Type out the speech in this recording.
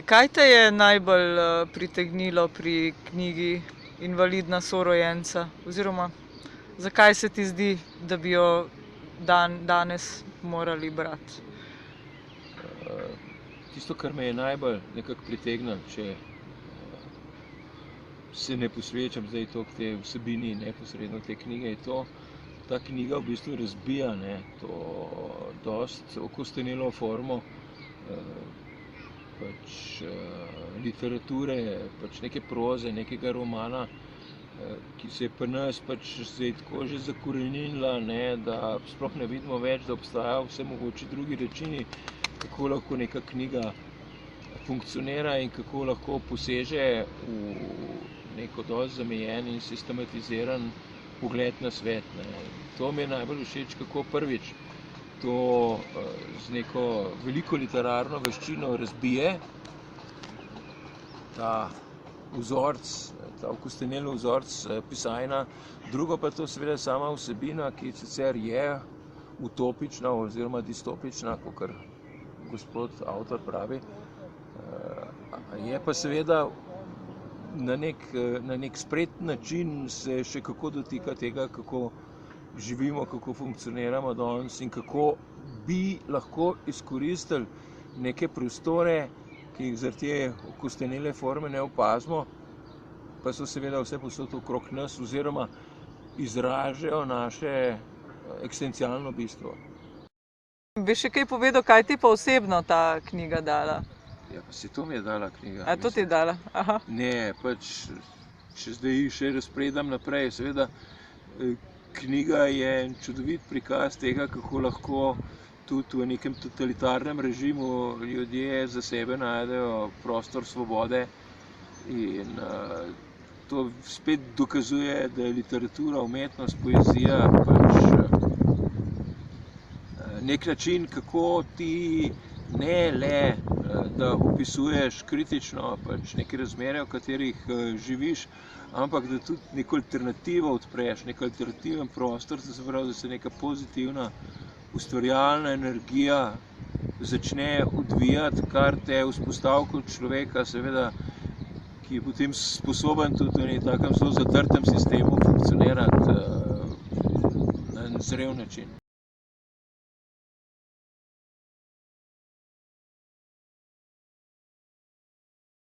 Kaj te je najbolj pritegnilo pri knjigi Invalidna sorojenca? Oziroma, zakaj se ti zdi, da bi jo danes morali brati? Tisto, kar me je najbolj nekako pritegnilo, če se ne posvečam zdaj toliko tej vsebini neposredno te knjige, je to, ta knjiga v bistvu razbija to dost okostenelo formo literature, neke proze, nekega romana, ki se je pri nas zdaj tako že zakoreninila, da sploh ne vidimo več, da obstajajo vse mogoče drugi načini, kako lahko neka knjiga funkcionira in kako lahko poseže v neko dosti zamejen in sistematiziran pogled na svet. To mi je najbolj všeč, kako prvič to z neko veliko literarno veščino razbije ta vzorec, ta okosteneli vzorec pisanja. Drugo pa to seveda sama vsebina, ki sicer je utopična oziroma distopična, kakor gospod avtor pravi, je pa seveda na nek spreten način se še kako dotika tega, kako živimo, kako funkcioniramo danes in kako bi lahko izkoristili neke prostore, ki jih zaradi te okostenele forme ne opazimo, pa so seveda vse povsod okrog nas oziroma izražajo naše eksistencialno bistvo. Bi še kaj povedal, kaj ti pa osebno ta knjiga dala? Ja, pa se to mi je dala knjiga. A to ti je dala? Aha. Ne, če zdaj še razpredam naprej, seveda knjiga je en čudovit prikaz tega, kako lahko tudi v nekem totalitarnem režimu ljudje za sebe najdejo prostor svobode in to spet dokazuje, da je literatura, umetnost, poezija nek način, kako ti ne le, da opisuješ kritično neke razmere, v katerih živiš, ampak da tudi neko alternativo odpreš, nek alternativen prostor, da se neka pozitivna, ustvarjalna energija začne odvijati, kar te vzpostavi kot človeka, seveda, ki je potem sposoben tudi v takem zelo zatrtem sistemu funkcionirati na en zrel način.